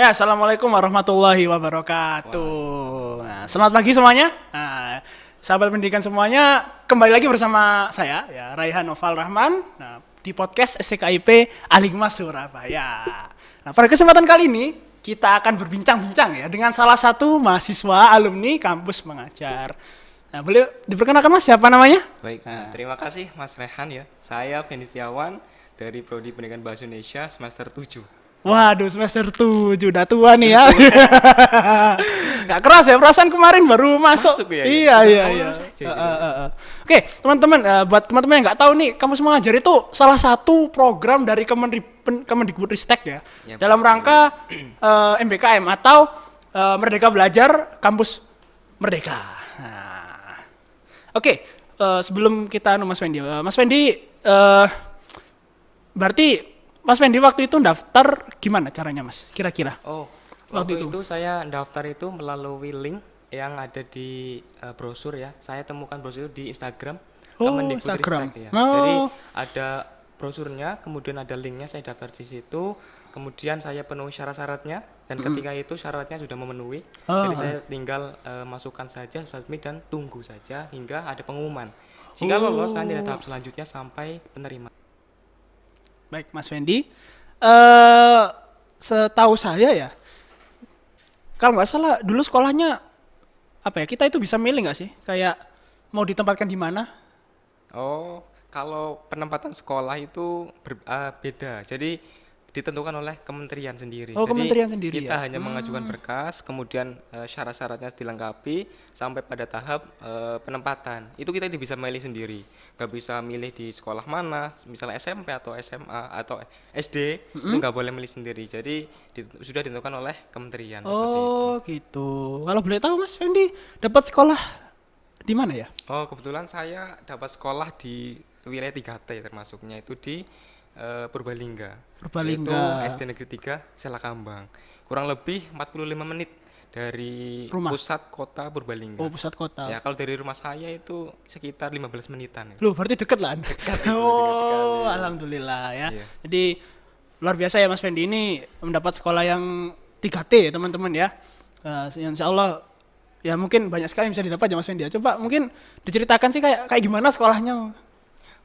Ya, assalamualaikum warahmatullahi wabarakatuh. Nah, selamat pagi semuanya. Nah, sahabat pendidikan semuanya, kembali lagi bersama saya, ya Raihan Noval Rahman. Nah, di podcast STKIP Aligmas Surabaya. Nah, pada kesempatan kali ini kita akan berbincang-bincang ya dengan salah satu mahasiswa alumni kampus mengajar. Nah, boleh diperkenalkan Mas, siapa namanya? Baik, terima kasih Mas Rehan ya. Saya Fendi Setiawan dari Prodi Pendidikan Bahasa Indonesia semester 7. Waduh, semester 7 udah tua nih ya. Gak keras ya, perasaan kemarin baru masuk. Masuk ya, Iya, ya. iya, Awal iya. saja gitu. Oke, teman-teman, buat teman-teman yang nggak tahu nih, kampus mengajar itu salah satu program dari Kemendikbudristek ya, Ya, dalam betul rangka MBKM atau Merdeka Belajar Kampus Merdeka. Nah, oke, sebelum kita Mas Fendi, berarti Mas Fendi waktu itu daftar gimana caranya Mas? Kira-kira? Oh, Waktu waktu itu. itu saya daftar itu melalui link yang ada di brosur ya. Saya temukan brosur itu di Instagram Oh, Instagram. Kemendikbudristek ya. Jadi Oh. ada brosurnya, kemudian ada linknya, saya daftar di situ. Kemudian saya penuhi syarat-syaratnya dan ketika itu syaratnya sudah memenuhi, jadi saya tinggal masukkan saja submit dan tunggu saja hingga ada pengumuman. Jika lolos nanti ada tahap selanjutnya sampai penerimaan. Baik, Mas Fendi. Setahu saya ya, kalau nggak salah dulu sekolahnya apa ya? Kita itu bisa milih nggak sih? Kayak mau ditempatkan di mana? Oh, kalau penempatan sekolah itu beda. Jadi ditentukan oleh kementerian sendiri. Oh, Jadi kementerian sendiri kita ya. hanya mengajukan berkas, kemudian syarat-syaratnya dilengkapi sampai pada tahap penempatan. Itu kita bisa milih sendiri. Gak bisa milih di sekolah mana, misalnya SMP atau SMA atau SD, itu nggak boleh milih sendiri. Jadi sudah ditentukan oleh kementerian seperti itu. Oh, gitu. Kalau boleh tahu Mas Fendi dapat sekolah di mana ya? Oh, kebetulan saya dapat sekolah di wilayah 3T termasuknya itu di Purbalingga. Yaitu Purbalingga. SD Negeri 3 Selakambang. Kurang lebih 45 menit dari Rumah. pusat kota Purbalingga. Oh, pusat kota. Ya, kalau dari rumah saya itu sekitar 15 menitan. Loh, berarti deket lah. Dekat itu, dekat Oh, sekali. alhamdulillah ya. Iya. Jadi luar biasa ya Mas Fendi ini mendapat sekolah yang 3T ya teman-teman ya. Insya Allah ya mungkin banyak sekali yang bisa didapat ya Mas Fendi ya. Coba mungkin diceritakan sih kayak gimana sekolahnya.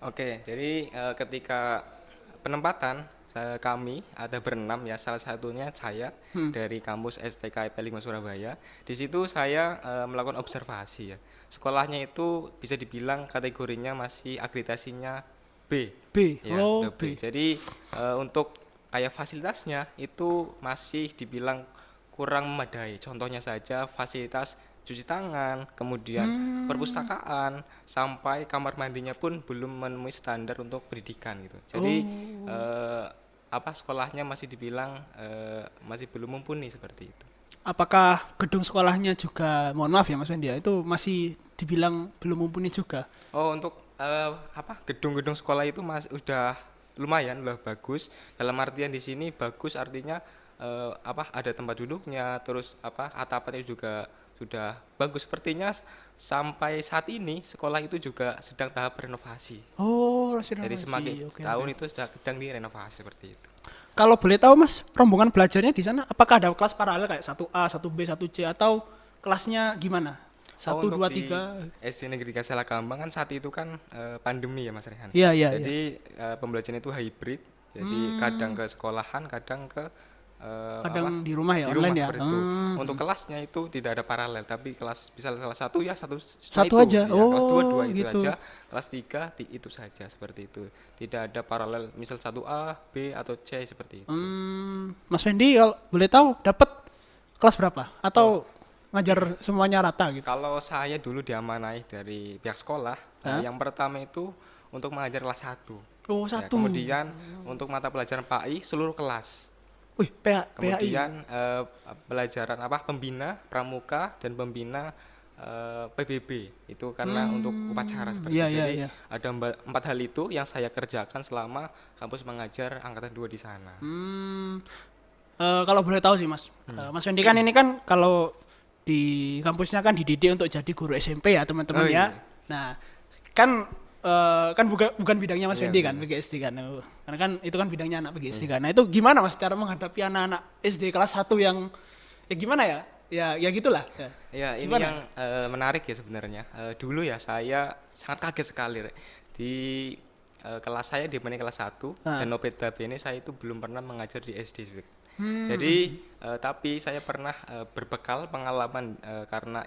Oke, jadi ketika penempatan kami ada berenam ya, salah satunya saya dari kampus STKIP Aligmas Surabaya. Di situ saya melakukan observasi ya. Sekolahnya itu bisa dibilang kategorinya masih akreditasinya B. B. Ya, Oh, udah B. B. Jadi untuk kayak fasilitasnya itu masih dibilang kurang memadai. Contohnya saja fasilitas cuci tangan, kemudian perpustakaan, sampai kamar mandinya pun belum memenuhi standar untuk pendidikan gitu. Jadi sekolahnya masih dibilang masih belum mumpuni seperti itu. Apakah gedung sekolahnya juga, mohon maaf ya Mas Fendi ya, itu masih dibilang belum mumpuni juga? Oh, untuk gedung-gedung sekolah itu masih udah lumayan, udah bagus. Dalam artian di sini bagus artinya ada tempat duduknya, terus atapnya juga sudah bagus. Sepertinya sampai saat ini sekolah itu juga sedang tahap renovasi. Oh, masih Jadi semakin oke, tahun oke. itu sedang direnovasi seperti itu. Kalau boleh tahu Mas, rombongan belajarnya di sana apakah ada kelas paralel kayak 1A, 1B, 1C atau kelasnya gimana? Satu, Untuk dua, di tiga. SD Negeri Selakambang kan saat itu kan pandemi ya Mas Rehan. Iya, iya, iya. Jadi pembelajaran itu hybrid. Jadi kadang ke sekolahan, kadang ke Kadang di rumah ya, di rumah online ya. seperti itu. Untuk kelasnya itu tidak ada paralel, tapi kelas bisa kelas 1 ya satu Satu itu. aja. Ya, kelas 2 Oh, dua itu gitu. aja, kelas 3 itu saja seperti itu. Tidak ada paralel misal 1A, B atau C seperti itu. Mas Fendi kalau boleh tahu dapat kelas berapa? Atau ngajar semuanya rata gitu? Kalau saya dulu diamanai dari pihak sekolah, yang pertama itu untuk mengajar kelas 1. Oh, Ya, satu. kemudian untuk mata pelajaran PAI seluruh kelas. Wih, PAI. Kemudian pelajaran pembina pramuka dan pembina PBB itu karena untuk upacara seperti Iya, itu. iya, Jadi iya. ada empat hal itu yang saya kerjakan selama kampus mengajar angkatan 2 di sana. Kalau boleh tahu sih Mas, Mas Fendi kan ini kan kalau di kampusnya kan dididik untuk jadi guru SMP ya teman-teman Oh, ya. iya. Nah, kan kan bukan bidangnya Mas Iya, Fendi kan, benar. PGSD kan. Karena kan itu kan bidangnya anak PGSD kan. Nah, itu gimana Mas cara menghadapi anak-anak SD kelas 1 yang ya gimana ya? Ya gitulah. Ya. Ya, ini Gimana? yang menarik ya sebenarnya. Dulu ya saya sangat kaget sekali, Rek. Di kelas saya di mana kelas 1 Ah. dan notabene saya itu belum pernah mengajar di SD. Rek. Hmm. Jadi tapi saya pernah berbekal pengalaman karena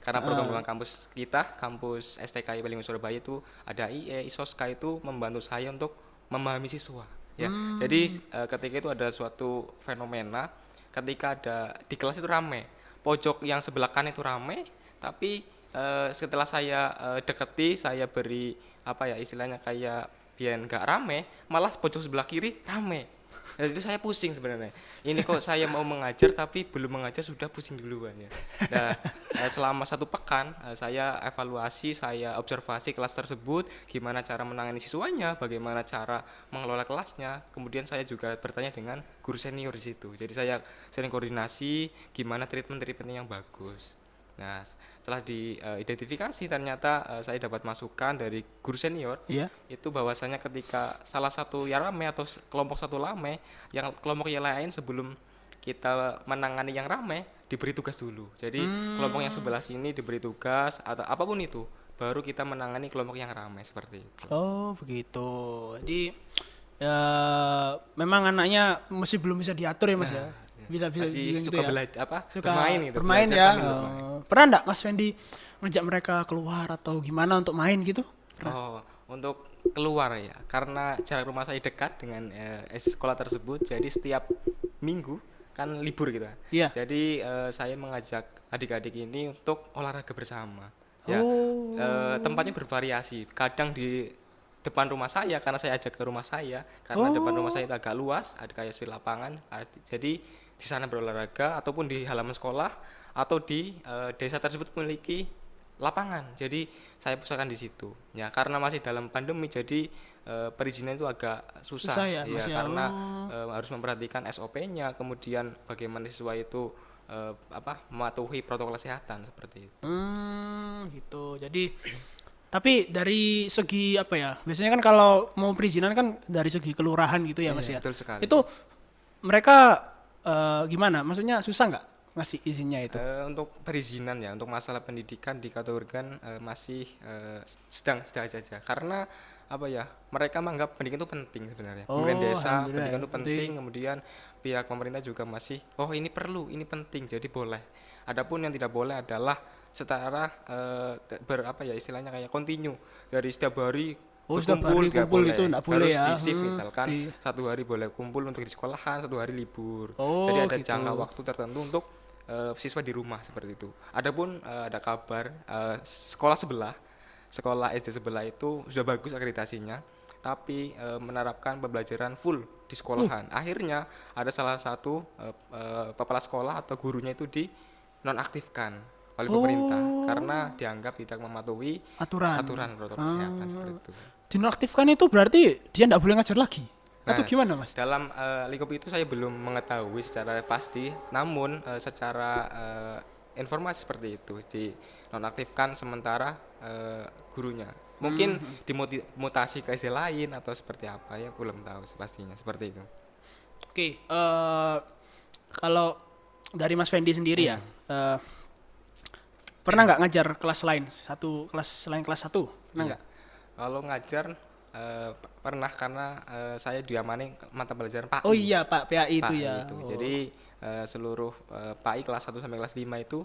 karena perkembangan kampus kita, kampus STK IPB Surabaya itu ada ISOSKA itu membantu saya untuk memahami siswa. Ya, jadi ketika itu ada suatu fenomena ketika ada di kelas itu rame, pojok yang sebelah kanan itu rame, tapi setelah saya deketi, saya beri apa ya istilahnya kayak biar nggak rame, malah pojok sebelah kiri rame. Dan itu saya pusing sebenarnya. Ini kok saya mau mengajar tapi belum mengajar sudah pusing duluan ya. Nah, selama 1 pekan saya evaluasi, saya observasi kelas tersebut, gimana cara menangani siswanya, bagaimana cara mengelola kelasnya. Kemudian saya juga bertanya dengan guru senior di situ. Jadi saya sering koordinasi gimana treatment-treatmentnya yang bagus. Nah, setelah diidentifikasi ternyata saya dapat masukan dari guru senior Iya. itu bahwasanya ketika salah satu yang rame atau kelompok satu rame, yang kelompok yang lain sebelum kita menangani yang rame diberi tugas dulu. Jadi kelompok yang sebelah sini diberi tugas atau apapun itu, baru kita menangani kelompok yang rame seperti itu. Oh, begitu. Jadi ya memang anaknya masih belum bisa diatur ya Mas ya. Bisa Masih gitu suka ya. belajar Suka bermain gitu, bermain belajar ya. sambil bermain. Pernah enggak Mas Fendi ngajak mereka keluar atau gimana untuk main gitu? Oh, untuk keluar ya, karena jarak rumah saya dekat dengan sekolah tersebut, jadi setiap minggu kan libur gitu. Iya. Jadi saya mengajak adik-adik ini untuk olahraga bersama. Ya, Oh. tempatnya bervariasi. Kadang di depan rumah saya, karena saya ajak ke rumah saya, karena depan rumah saya itu agak luas, ada kayak sepi lapangan. Jadi di sana berolahraga ataupun di halaman sekolah atau di desa tersebut memiliki lapangan. Jadi saya pusatkan di situ. Ya, karena masih dalam pandemi jadi perizinan itu agak susah, Susah ya, ya Mas ya. karena harus memperhatikan SOP-nya, kemudian bagaimana siswa itu mematuhi protokol kesehatan seperti itu. Gitu. Jadi tapi dari segi apa ya? Biasanya kan kalau mau perizinan kan dari segi kelurahan gitu ya Mas Iya, ya. betul sekali. Itu mereka gimana? Maksudnya susah nggak ngasih izinnya itu? Untuk perizinan ya, untuk masalah pendidikan dikategorikan masih sedang saja. Karena apa ya? Mereka menganggap pendidikan itu penting sebenarnya. Kemudian desa, alhamdulillah pendidikan ya. itu penting, kemudian pihak pemerintah juga masih, oh ini perlu, ini penting, jadi boleh. Adapun yang tidak boleh adalah setara berapa ya istilahnya kayak continue dari setiap hari Oh, setiap berkumpul, hari nggak kumpul itu nggak boleh harus ya. di shift misalkan Iya. 1 hari boleh kumpul untuk di sekolahan, 1 hari libur. Oh, Jadi ada gitu. jangka waktu tertentu untuk siswa di rumah seperti itu. Adapun ada kabar sekolah sebelah, sekolah SD sebelah itu sudah bagus akreditasinya, tapi menerapkan pembelajaran full di sekolahan. Akhirnya ada salah satu kepala sekolah atau gurunya itu dinonaktifkan oleh pemerintah karena dianggap tidak mematuhi Aturan. protokol kesehatan seperti itu. Dinonaktifkan itu berarti dia nggak boleh ngajar lagi atau Nah, gimana Mas? dalam lingkup itu saya belum mengetahui secara pasti, namun secara informasi seperti itu dinonaktifkan sementara gurunya. Mungkin dimutasi ke SD lain atau seperti apa ya, aku belum tahu pastinya seperti itu. Oke, kalau dari Mas Fendi sendiri ya, pernah nggak ngajar kelas lain, satu kelas selain kelas 1? Pernah Iya. nggak? Kalau ngajar pernah karena saya diamani mata pelajaran PAI. Oh iya Pak, PAI itu PAI ya. itu. Oh. Jadi seluruh PAI kelas 1 sampai kelas 5 itu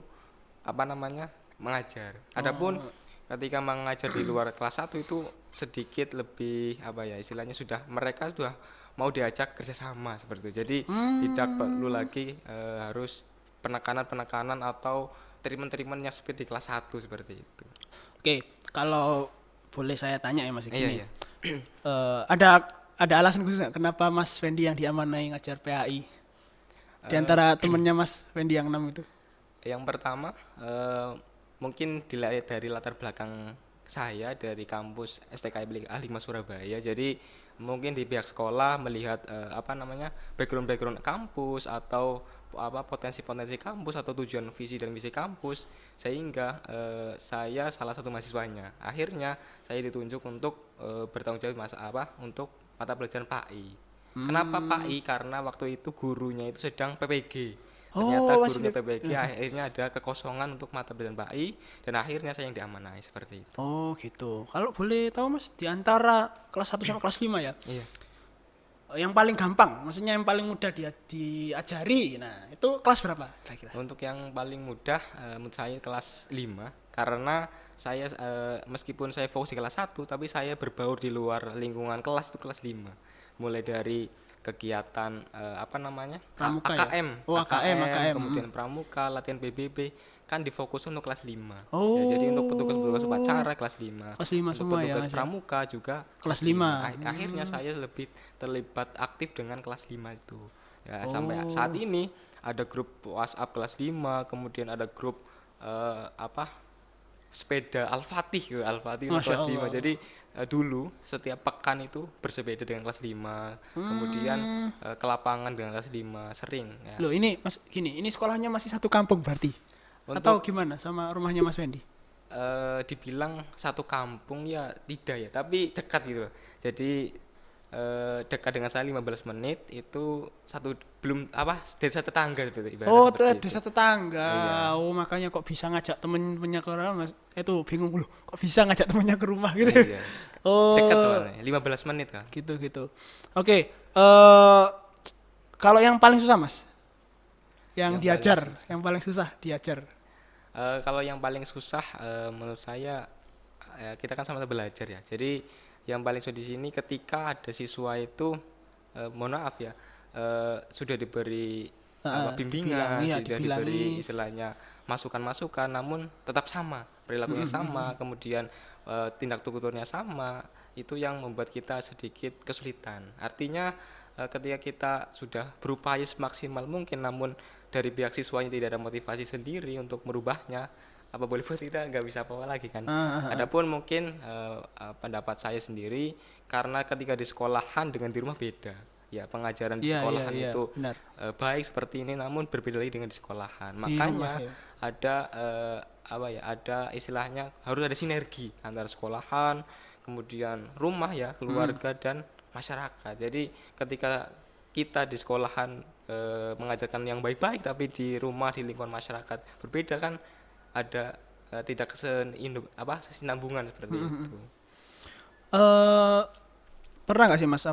apa namanya? Mengajar. Adapun ketika mengajar di luar kelas 1 itu sedikit lebih apa ya istilahnya mereka sudah mau diajak kerjasama seperti itu. Jadi tidak perlu lagi harus penekanan atau treatment-treatmentnya seperti di kelas 1 seperti itu. Oke, kalau boleh saya tanya ya Mas gini. Iya. Ada alasan khusus nggak kenapa Mas Fendi yang diamanai ngajar PAI? Di antara temennya Mas Fendi yang 6 itu? Yang pertama mungkin dilihat dari latar belakang saya dari kampus STK Al-Hikmah Surabaya. Jadi mungkin di pihak sekolah melihat background kampus atau potensi-potensi kampus atau tujuan visi dan misi kampus, sehingga saya salah satu mahasiswanya. Akhirnya saya ditunjuk untuk bertanggung jawab untuk mata pelajaran PAI. Kenapa PAI? Karena waktu itu gurunya itu sedang PPG. Ternyata gurunya PPG, akhirnya ada kekosongan untuk mata pelajaran PAI, dan akhirnya saya yang diamanai seperti itu. Oh gitu. Kalau boleh tahu Mas, di antara kelas 1 sama kelas 5 ya, Iya. yang paling gampang, maksudnya yang paling mudah diajari, nah itu kelas berapa kira-kira? Untuk yang paling mudah menurut saya kelas 5, karena saya meskipun saya fokus di kelas 1, tapi saya berbaur di luar lingkungan kelas itu kelas 5. Mulai dari kegiatan Pramuka ya? AKM, Oh, AKM. kemudian pramuka, latihan PBB, kan difokus untuk kelas 5. Oh. Ya, jadi untuk petugas-petugas upacara kelas 5. Kelas 5 untuk semua ya, petugas Mas ya? pramuka juga Kelas 5. Akhirnya saya lebih terlibat aktif dengan kelas 5 itu. Ya, sampai saat ini ada grup WhatsApp kelas 5, kemudian ada grup sepeda Al-Fatih untuk kelas 5. Jadi dulu setiap pekan itu bersepeda dengan kelas 5, kemudian ke lapangan dengan kelas 5 sering ya. Loh ini Mas, gini, ini sekolahnya masih satu kampung berarti? Atau gimana sama rumahnya Mas Wendy? Dibilang satu kampung ya tidak ya, tapi dekat gitu. Jadi dekat dengan saya 15 menit itu desa tetangga seperti ibaratnya. Oh, seperti desa itu. tetangga. Iya. Oh, makanya kok bisa ngajak temennya ke rumah, Mas. Itu bingung loh, kok bisa ngajak temennya ke rumah gitu. Iya. Oh. Dekat soalnya, 15 menit kan. Gitu. Oke, kalau yang paling susah Mas? Yang paling susah diajar. Kalau yang paling susah menurut saya kita kan sama-sama belajar ya. Jadi yang paling susah di sini ketika ada siswa itu mohon maaf ya, sudah diberi bimbingan, sudah diberi istilahnya masukan-masukan, namun tetap sama, perilakunya sama, kemudian tindak tuturnya sama, itu yang membuat kita sedikit kesulitan. Artinya ketika kita sudah berupaya semaksimal mungkin, namun dari pihak siswanya tidak ada motivasi sendiri untuk merubahnya, apa boleh buat kita nggak bisa apa-apa lagi kan. Adapun mungkin pendapat saya sendiri, karena ketika di sekolahan dengan di rumah beda ya, pengajaran di sekolahan itu baik seperti ini, namun berbeda lagi dengan di sekolahan. Makanya ada ada istilahnya harus ada sinergi antara sekolahan, kemudian rumah ya, keluarga dan masyarakat. Jadi ketika kita di sekolahan mengajarkan yang baik-baik, tapi di rumah, di lingkungan masyarakat berbeda kan, ada tidak kesinambungan seperti itu. Pernah nggak sih Mas,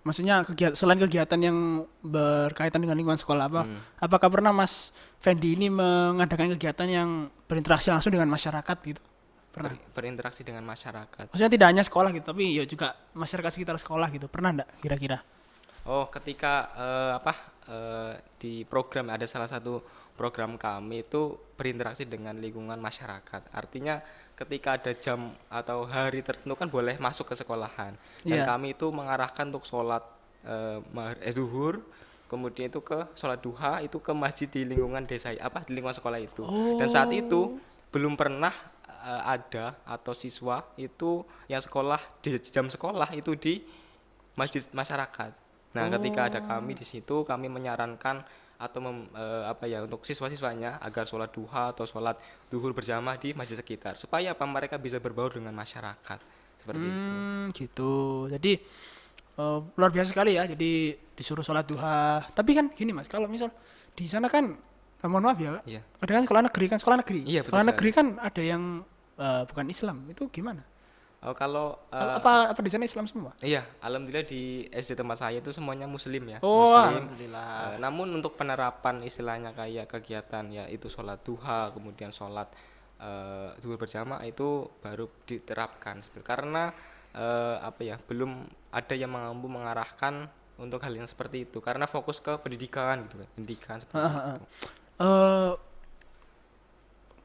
maksudnya selain kegiatan yang berkaitan dengan lingkungan sekolah, apakah pernah Mas Fendi ini mengadakan kegiatan yang berinteraksi langsung dengan masyarakat gitu? Pernah? Berinteraksi dengan masyarakat. Maksudnya tidak hanya sekolah gitu, tapi ya juga masyarakat sekitar sekolah gitu. Pernah enggak kira-kira? Oh, ketika di program, ada salah satu program kami itu berinteraksi dengan lingkungan masyarakat. Artinya ketika ada jam atau hari tertentu kan boleh masuk ke sekolahan. Dan kami itu mengarahkan untuk sholat zuhur, kemudian itu ke sholat duha, itu ke masjid di lingkungan desa, di lingkungan sekolah itu. Dan saat itu belum pernah ada atau siswa itu yang sekolah di jam sekolah itu di masjid masyarakat. Nah, ketika ada kami di situ, kami menyarankan atau untuk siswa-siswanya agar sholat duha atau sholat zuhur berjamaah di masjid sekitar, supaya mereka bisa berbaur dengan masyarakat seperti itu. Gitu. Jadi luar biasa sekali ya. Jadi disuruh sholat duha. Tapi kan gini Mas, kalau misal di sana kan, mohon maaf ya, padahal sekolah negeri. Iya, sekolah negeri kan ada yang bukan Islam, itu gimana? Kalau apa di sana Islam semua? Iya, alhamdulillah di SD tempat saya itu semuanya Muslim ya. Oh, Muslim. Alhamdulillah. Namun untuk penerapan istilahnya kayak kegiatan ya itu sholat duha, kemudian sholat zuhur berjamaah itu baru diterapkan. Karena belum ada yang mampu mengarahkan untuk hal yang seperti itu. Karena fokus ke pendidikan gitu kan, pendidikan seperti itu.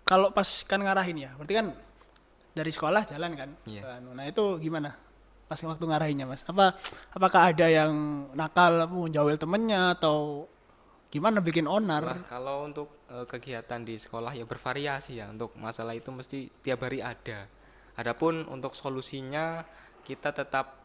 Kalau pas kan ngarahin ya, berarti kan dari sekolah jalan kan. Nah itu gimana pas waktu ngarahinnya Mas? Apakah ada yang nakal menjauhil temennya atau gimana bikin onar? Kalau untuk kegiatan di sekolah ya bervariasi ya. Untuk masalah itu mesti tiap hari ada. Adapun untuk solusinya kita tetap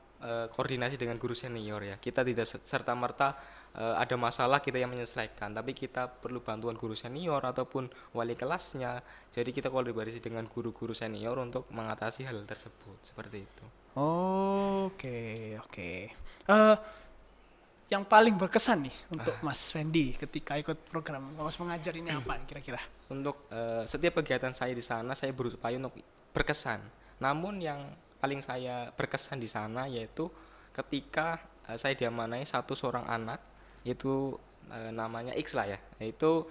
koordinasi dengan guru senior ya. Kita tidak serta-merta ada masalah kita yang menyelesaikan, tapi kita perlu bantuan guru senior ataupun wali kelasnya. Jadi kita kolaborasi dengan guru-guru senior untuk mengatasi hal tersebut, seperti itu. Oke, oke. Yang paling berkesan nih untuk Mas Fendi ketika ikut program Fokus Mengajar ini apa nih kira-kira? Untuk setiap kegiatan saya di sana saya berupaya untuk berkesan. Namun yang paling saya berkesan di sana yaitu ketika saya diamanai seorang anak itu namanya X lah ya, yaitu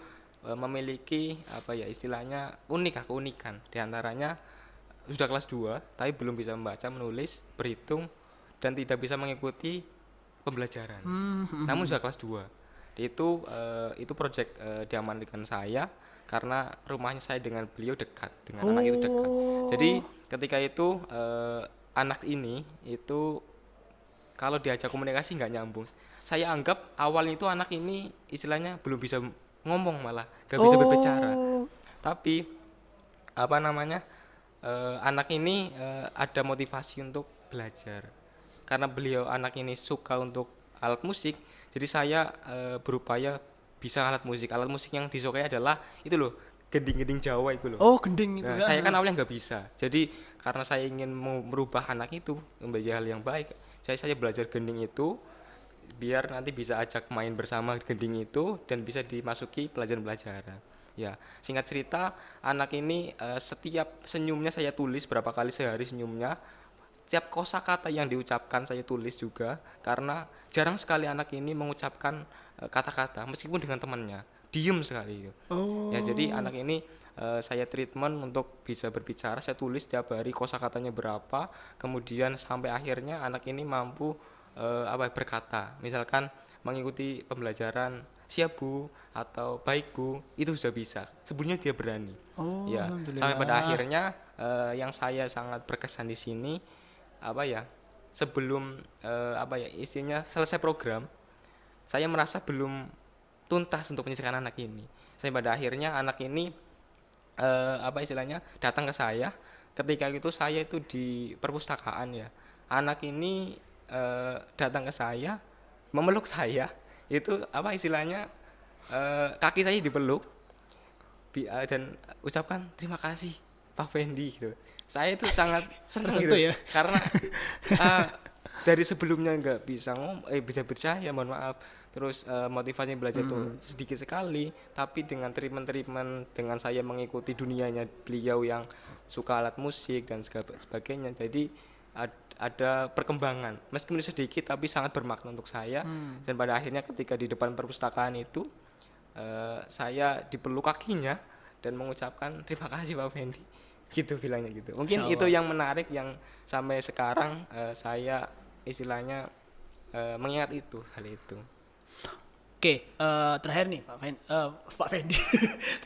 memiliki apa ya istilahnya keunikan. Di antaranya sudah kelas 2 tapi belum bisa membaca, menulis, berhitung dan tidak bisa mengikuti pembelajaran. Namun sudah kelas 2. Itu proyek diamankan saya karena rumahnya saya dengan beliau dekat, dengan anak itu dekat. Jadi ketika itu anak ini itu kalau diajak komunikasi nggak nyambung. Saya anggap awalnya itu anak ini istilahnya belum bisa ngomong, malah nggak bisa berbicara. Tapi apa namanya anak ini ada motivasi untuk belajar. Karena anak ini suka untuk alat musik, jadi saya berupaya bisa alat musik. Alat musik yang disukai adalah itu loh, gending-gending Jawa itu loh. Oh, gending itu. Nah, saya kan awalnya nggak bisa. Jadi karena saya ingin merubah anak itu menjadi hal yang baik, saya belajar gending itu biar nanti bisa ajak main bersama gending itu dan bisa dimasuki pelajaran-pelajaran. Ya, singkat cerita, anak ini setiap senyumnya saya tulis, berapa kali sehari senyumnya. Setiap kosakata yang diucapkan saya tulis juga, karena jarang sekali anak ini mengucapkan kata-kata meskipun dengan temannya, diem sekali. Ya, jadi anak ini saya treatment untuk bisa berbicara, saya tulis setiap hari kosakatanya berapa, kemudian sampai akhirnya anak ini mampu berkata, misalkan mengikuti pembelajaran siap bu atau baik bu, itu sudah bisa. Sebelumnya dia berani. Ya, sampai pada akhirnya yang saya sangat berkesan di sini sebelum istilahnya selesai program, saya merasa belum tuntas untuk menyelesaikan anak ini. Sampai pada akhirnya anak ini datang ke saya. Ketika itu saya itu di perpustakaan ya. Anak ini datang ke saya, memeluk saya. Itu kaki saya dipeluk dan ucapkan terima kasih Pak Fendi gitu. Saya itu sangat senang gitu ya, karena dari sebelumnya nggak bisa bisa percaya, mohon maaf. Terus motivasinya belajar tuh sedikit sekali, tapi dengan treatment dengan saya mengikuti dunianya beliau yang suka alat musik dan sebagainya, jadi ada perkembangan meskipun sedikit tapi sangat bermakna untuk saya. Dan pada akhirnya ketika di depan perpustakaan itu saya dipeluk kakinya dan mengucapkan terima kasih Pak Fendi gitu, bilangnya gitu. Mungkin itu yang menarik yang sampai sekarang saya istilahnya mengingat hal itu. Oke, terakhir nih Pak Fendi.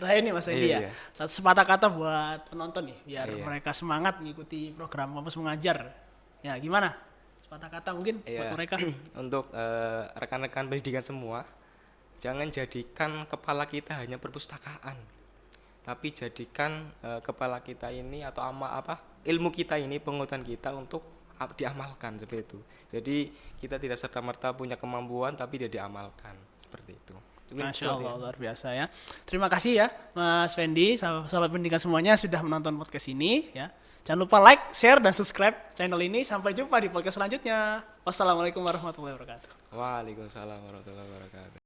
Terakhir nih Mas Fendi ya. Satu sepatah kata buat penonton nih biar mereka semangat mengikuti program Fokus Mengajar. Ya, gimana? Sepatah kata mungkin buat mereka. Untuk rekan-rekan pendidikan semua, jangan jadikan kepala kita hanya perpustakaan. Tapi jadikan kepala kita ini atau ilmu kita ini, pengetahuan kita untuk diamalkan seperti itu. Jadi kita tidak serta-merta punya kemampuan tapi dia diamalkan seperti itu. Masya Allah, luar biasa ya. Terima kasih ya Mas Fendi, sahabat pendidikan semuanya sudah menonton podcast ini ya. Jangan lupa like, share, dan subscribe channel ini. Sampai jumpa di podcast selanjutnya. Wassalamualaikum warahmatullahi wabarakatuh. Waalaikumsalam warahmatullahi wabarakatuh.